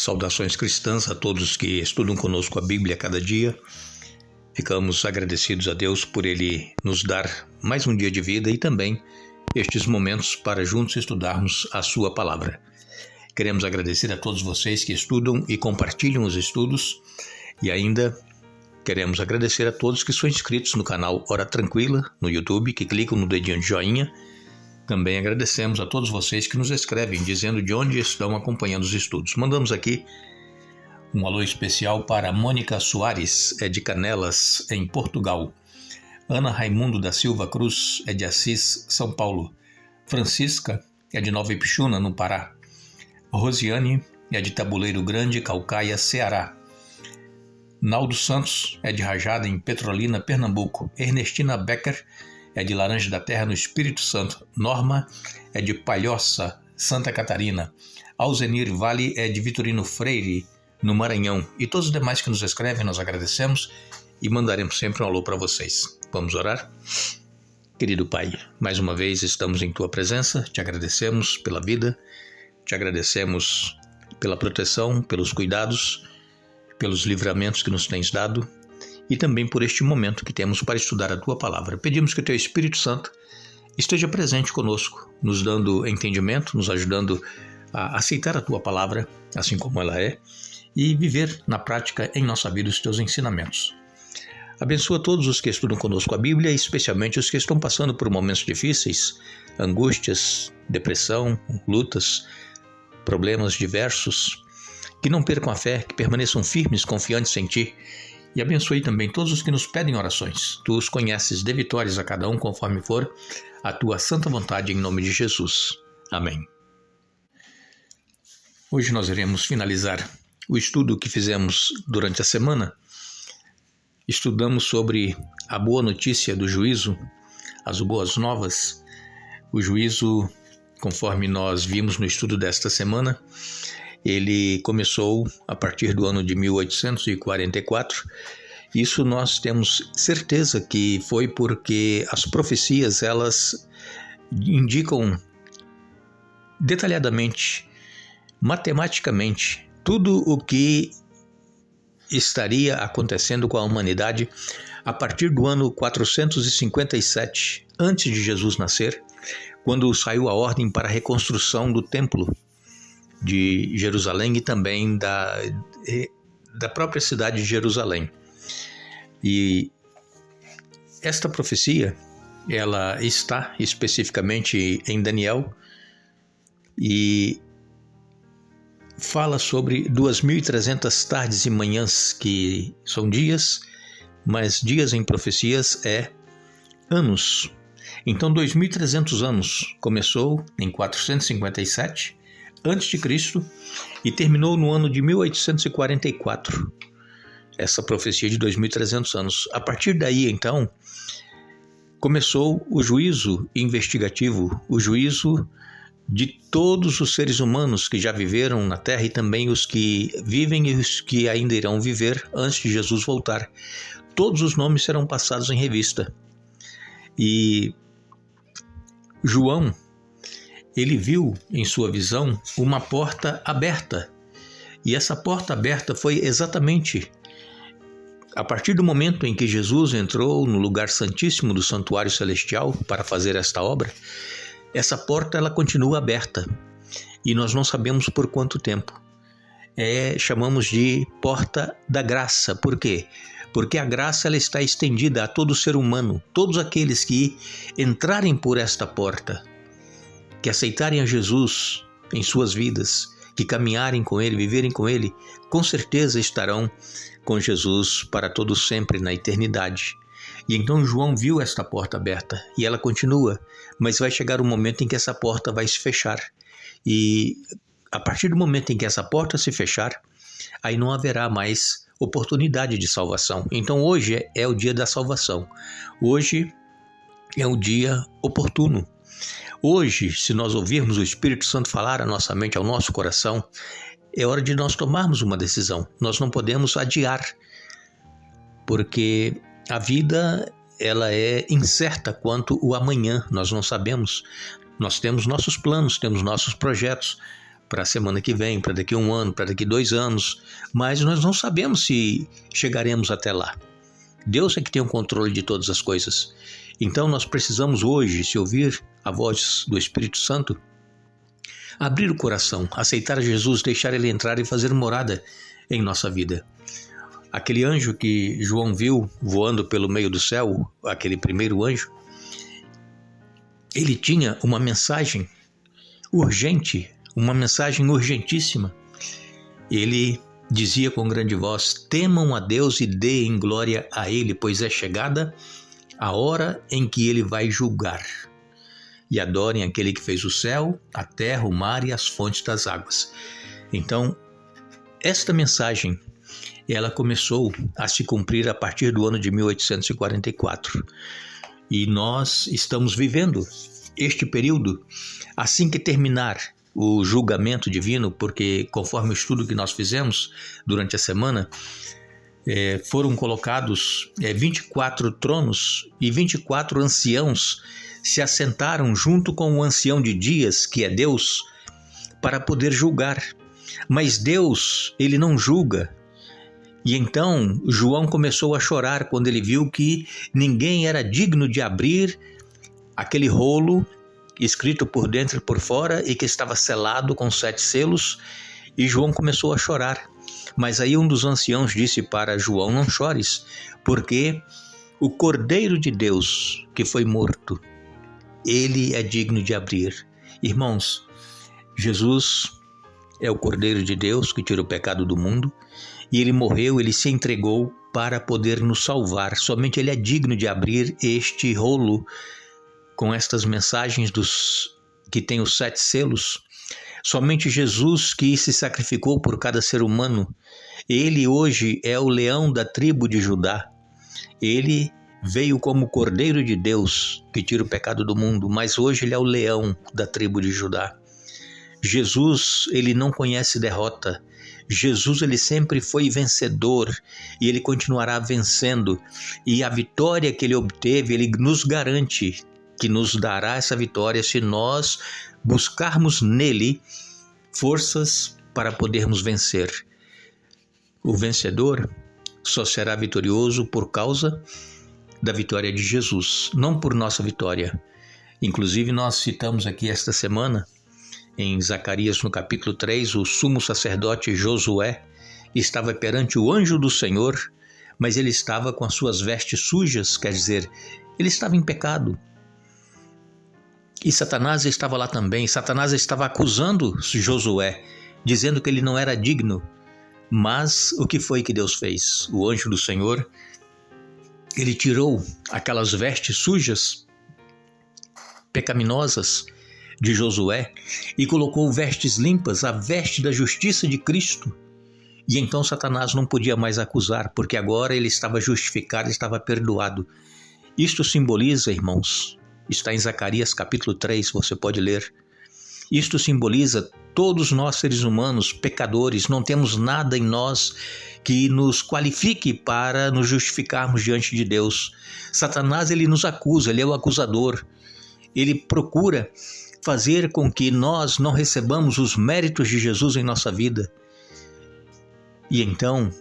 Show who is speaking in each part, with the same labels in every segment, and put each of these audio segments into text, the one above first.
Speaker 1: Saudações cristãs a todos que estudam conosco a Bíblia a cada dia. Ficamos agradecidos a Deus por Ele nos dar mais um dia de vida e também estes momentos para juntos estudarmos a Sua Palavra. Queremos agradecer a todos vocês que estudam e compartilham os estudos e ainda queremos agradecer a todos que são inscritos no canal Hora Tranquila no YouTube, que clicam no dedinho de joinha. Também agradecemos a todos vocês que nos escrevem dizendo de onde estão acompanhando os estudos. Mandamos aqui um alô especial para Mônica Soares, de Canelas, em Portugal. Ana Raimundo da Silva Cruz, de Assis, São Paulo. Francisca, de Nova Ipixuna, no Pará. Rosiane, de Tabuleiro Grande, Caucaia, Ceará. Naldo Santos, de Rajada, em Petrolina, Pernambuco. Ernestina Becker, de Laranja da Terra, no Espírito Santo. Norma, de Palhoça, Santa Catarina. Alzenir Vale, de Vitorino Freire, no Maranhão. E todos os demais que nos escrevem, nós agradecemos e mandaremos sempre um alô para vocês. Vamos orar? Querido Pai, mais uma vez estamos em Tua presença, te agradecemos pela vida, te agradecemos pela proteção, pelos cuidados, pelos livramentos que nos tens dado, e também por este momento que temos para estudar a Tua Palavra. Pedimos que o Teu Espírito Santo esteja presente conosco, nos dando entendimento, nos ajudando a aceitar a Tua Palavra, assim como ela é, e viver na prática em nossa vida os Teus ensinamentos. Abençoa todos os que estudam conosco a Bíblia, especialmente os que estão passando por momentos difíceis, angústias, depressão, lutas, problemas diversos, que não percam a fé, que permaneçam firmes, confiantes em Ti. E abençoe também todos os que nos pedem orações. Tu os conheces, dê vitórias a cada um conforme for a Tua santa vontade, em nome de Jesus. Amém. Hoje nós iremos finalizar o estudo que fizemos durante a semana. Estudamos sobre a boa notícia do juízo, as boas novas. O juízo, conforme nós vimos no estudo desta semana, ele começou a partir do ano de 1844. Isso nós temos certeza que foi porque as profecias, elas indicam detalhadamente, matematicamente, tudo o que estaria acontecendo com a humanidade a partir do ano 457, antes de Jesus nascer, quando saiu a ordem para a reconstrução do templo de Jerusalém e também da própria cidade de Jerusalém. E esta profecia, ela está especificamente em Daniel e fala sobre 2.300 tardes e manhãs, que são dias, mas dias em profecias é anos. Então 2.300 anos começou em 457 a.C. e terminou no ano de 1844. Essa profecia de 2.300 anos. A partir daí, então, começou o juízo investigativo, o juízo de todos os seres humanos que já viveram na Terra e também os que vivem e os que ainda irão viver antes de Jesus voltar. Todos os nomes serão passados em revista. E João, ele viu em sua visão uma porta aberta. E essa porta aberta foi exatamente a partir do momento em que Jesus entrou no lugar santíssimo do santuário celestial para fazer esta obra. Essa porta, ela continua aberta e nós não sabemos por quanto tempo. Chamamos de porta da graça. Por quê? Porque a graça, ela está estendida a todo ser humano. Todos aqueles que entrarem por esta porta, que aceitarem a Jesus em suas vidas, que caminharem com Ele, viverem com Ele, com certeza estarão com Jesus para todo sempre na eternidade. E então João viu esta porta aberta e ela continua, mas vai chegar um momento em que essa porta vai se fechar. E a partir do momento em que essa porta se fechar, aí não haverá mais oportunidade de salvação. Então hoje é o dia da salvação. Hoje é o dia oportuno. Hoje, se nós ouvirmos o Espírito Santo falar à nossa mente, ao nosso coração, é hora de nós tomarmos uma decisão. Nós não podemos adiar, porque a vida, ela é incerta quanto o amanhã, nós não sabemos. Nós temos nossos planos, temos nossos projetos, para a semana que vem, para daqui a 1 ano, para daqui 2 anos, mas nós não sabemos se chegaremos até lá. Deus é que tem o controle de todas as coisas. Então nós precisamos hoje, se ouvir a voz do Espírito Santo, abrir o coração, aceitar Jesus, deixar Ele entrar e fazer morada em nossa vida. Aquele anjo que João viu voando pelo meio do céu, aquele primeiro anjo, ele tinha uma mensagem urgente, uma mensagem urgentíssima. Ele dizia com grande voz: temam a Deus e deem glória a Ele, pois é chegada a hora em que Ele vai julgar. E adorem aquele que fez o céu, a terra, o mar e as fontes das águas. Então, esta mensagem, ela começou a se cumprir a partir do ano de 1844. E nós estamos vivendo este período assim que terminar o julgamento divino, porque conforme o estudo que nós fizemos durante a semana, foram colocados 24 tronos e 24 anciãos se assentaram junto com o ancião de dias, que é Deus, para poder julgar. Mas Deus, ele não julga. E então João começou a chorar quando ele viu que ninguém era digno de abrir aquele rolo escrito por dentro e por fora e que estava selado com 7 selos, e João começou a chorar. Mas aí um dos anciãos disse para João: não chores, porque o Cordeiro de Deus que foi morto, ele é digno de abrir. Irmãos, Jesus é o Cordeiro de Deus que tira o pecado do mundo, e ele morreu, ele se entregou para poder nos salvar. Somente ele é digno de abrir este rolo com estas mensagens que tem os 7 selos. Somente Jesus, que se sacrificou por cada ser humano, ele hoje é o leão da tribo de Judá. Ele veio como Cordeiro de Deus que tira o pecado do mundo, mas hoje ele é o leão da tribo de Judá. Jesus, ele não conhece derrota. Jesus, ele sempre foi vencedor e ele continuará vencendo. E a vitória que ele obteve, ele nos garante que nos dará essa vitória se nós buscarmos nele forças para podermos vencer. O vencedor só será vitorioso por causa da vitória de Jesus, não por nossa vitória. Inclusive nós citamos aqui esta semana, em Zacarias no capítulo 3, o sumo sacerdote Josué estava perante o anjo do Senhor, mas ele estava com as suas vestes sujas, quer dizer, ele estava em pecado. E Satanás estava lá também. Satanás estava acusando Josué, dizendo que ele não era digno. Mas o que foi que Deus fez? O anjo do Senhor, ele tirou aquelas vestes sujas, pecaminosas de Josué e colocou vestes limpas, a veste da justiça de Cristo. E então Satanás não podia mais acusar, porque agora ele estava justificado, estava perdoado. Isto simboliza, irmãos, está em Zacarias capítulo 3, você pode ler. Isto simboliza todos nós seres humanos, pecadores, não temos nada em nós que nos qualifique para nos justificarmos diante de Deus. Satanás, ele nos acusa, ele é o acusador. Ele procura fazer com que nós não recebamos os méritos de Jesus em nossa vida. E então,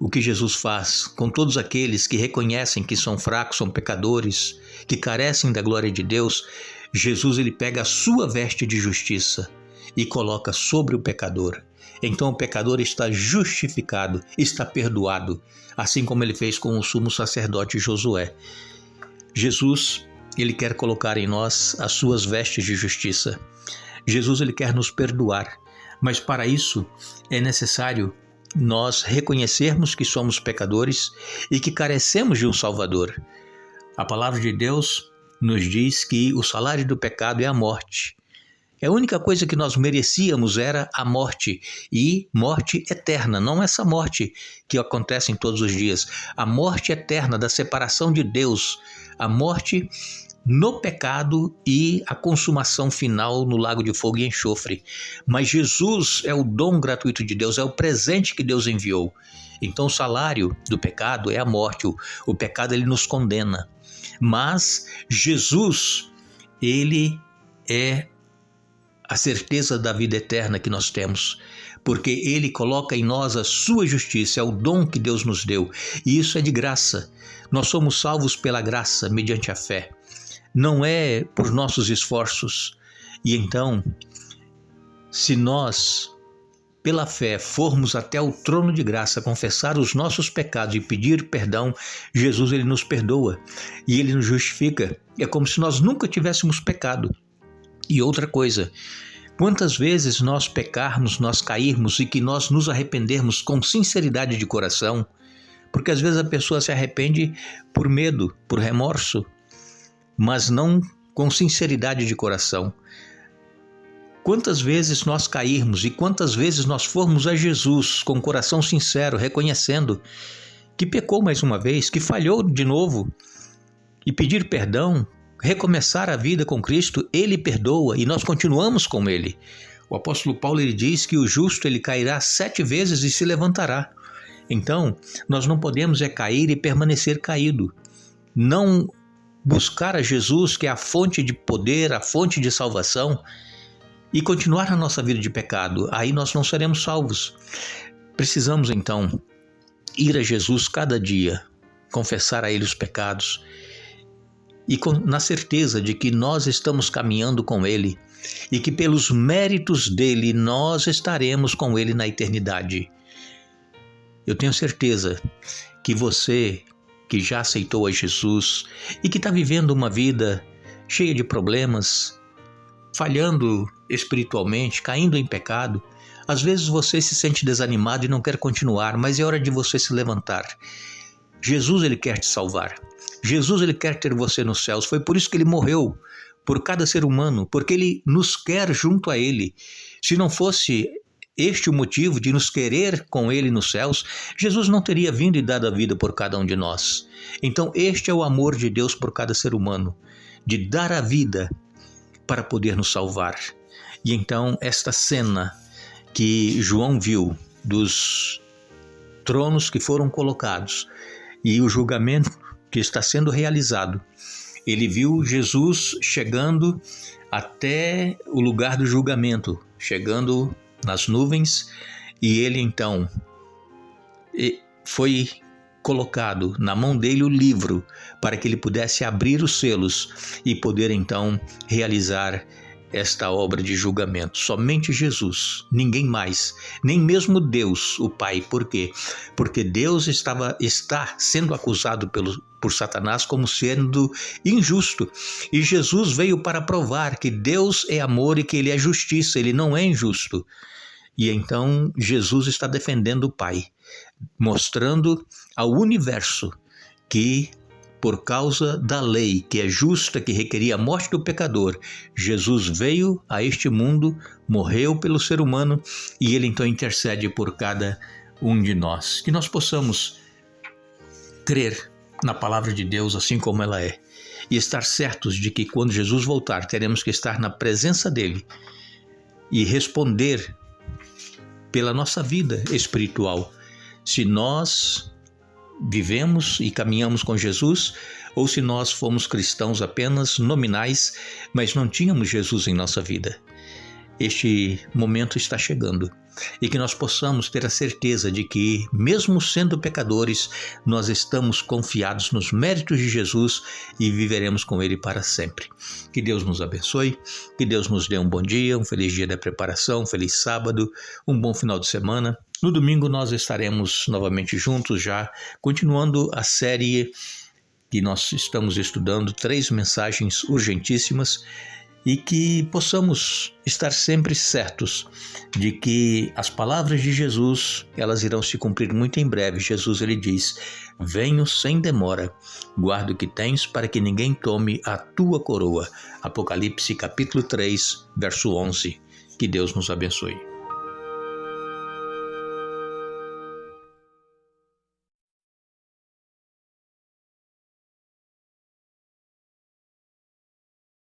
Speaker 1: o que Jesus faz com todos aqueles que reconhecem que são fracos, são pecadores, que carecem da glória de Deus, Jesus, ele pega a sua veste de justiça e coloca sobre o pecador. Então o pecador está justificado, está perdoado, assim como ele fez com o sumo sacerdote Josué. Jesus, ele quer colocar em nós as suas vestes de justiça. Jesus, ele quer nos perdoar, mas para isso é necessário nós reconhecermos que somos pecadores e que carecemos de um Salvador. A palavra de Deus nos diz que o salário do pecado é a morte. A única coisa que nós merecíamos era a morte, e morte eterna, não essa morte que acontece em todos os dias. A morte eterna da separação de Deus, a morte no pecado e a consumação final no lago de fogo e enxofre. Mas Jesus é o dom gratuito de Deus, é o presente que Deus enviou. Então o salário do pecado é a morte, o pecado ele nos condena. Mas Jesus, ele é a certeza da vida eterna que nós temos, porque Ele coloca em nós a sua justiça, é o dom que Deus nos deu, e isso é de graça. Nós somos salvos pela graça, mediante a fé, não é por nossos esforços. E então, se nós, pela fé, formos até o trono de graça, confessar os nossos pecados e pedir perdão, Jesus ele nos perdoa e Ele nos justifica. É como se nós nunca tivéssemos pecado. E outra coisa, quantas vezes nós pecarmos, nós cairmos e que nós nos arrependermos com sinceridade de coração, porque às vezes a pessoa se arrepende por medo, por remorso, mas não com sinceridade de coração. Quantas vezes nós cairmos e quantas vezes nós formos a Jesus com o coração sincero, reconhecendo que pecou mais uma vez, que falhou de novo, e pedir perdão, recomeçar a vida com Cristo, Ele perdoa e nós continuamos com Ele. O apóstolo Paulo ele diz que o justo ele cairá 7 vezes e se levantará. Então, nós não podemos cair e permanecer caído. Não buscar a Jesus, que é a fonte de poder, a fonte de salvação, e continuar a nossa vida de pecado. Aí nós não seremos salvos. Precisamos então ir a Jesus cada dia, confessar a Ele os pecados, e na certeza de que nós estamos caminhando com Ele e que pelos méritos dEle nós estaremos com Ele na eternidade. Eu tenho certeza que você que já aceitou a Jesus e que está vivendo uma vida cheia de problemas, falhando espiritualmente, caindo em pecado, às vezes você se sente desanimado e não quer continuar, mas é hora de você se levantar. Jesus ele quer te salvar. Jesus ele quer ter você nos céus. Foi por isso que ele morreu por cada ser humano, porque ele nos quer junto a ele. Se não fosse este o motivo de nos querer com ele nos céus, Jesus não teria vindo e dado a vida por cada um de nós. Então este é o amor de Deus por cada ser humano, de dar a vida para poder nos salvar. E então esta cena que João viu dos tronos que foram colocados e o julgamento que está sendo realizado, ele viu Jesus chegando até o lugar do julgamento, chegando nas nuvens, e ele então foi colocado na mão dele o livro para que ele pudesse abrir os selos e poder então realizar esta obra de julgamento. Somente Jesus, ninguém mais, nem mesmo Deus, o Pai. Por quê? Porque Deus está sendo acusado por Satanás como sendo injusto. E Jesus veio para provar que Deus é amor e que Ele é justiça, Ele não é injusto. E então Jesus está defendendo o Pai, mostrando ao universo que, por causa da lei que é justa, que requeria a morte do pecador, Jesus veio a este mundo, morreu pelo ser humano e Ele então intercede por cada um de nós. Que nós possamos crer na palavra de Deus assim como ela é e estar certos de que quando Jesus voltar teremos que estar na presença dEle e responder pela nossa vida espiritual, se nós vivemos e caminhamos com Jesus, ou se nós fomos cristãos apenas nominais, mas não tínhamos Jesus em nossa vida. Este momento está chegando e que nós possamos ter a certeza de que, mesmo sendo pecadores, nós estamos confiados nos méritos de Jesus e viveremos com Ele para sempre. Que Deus nos abençoe, que Deus nos dê um bom dia, um feliz dia da preparação, um feliz sábado, um bom final de semana. No domingo nós estaremos novamente juntos, já continuando a série que nós estamos estudando, 3 mensagens urgentíssimas, e que possamos estar sempre certos de que as palavras de Jesus, elas irão se cumprir muito em breve. Jesus ele diz: venho sem demora, guarda o que tens para que ninguém tome a tua coroa. Apocalipse capítulo 3, verso 11. Que Deus nos abençoe.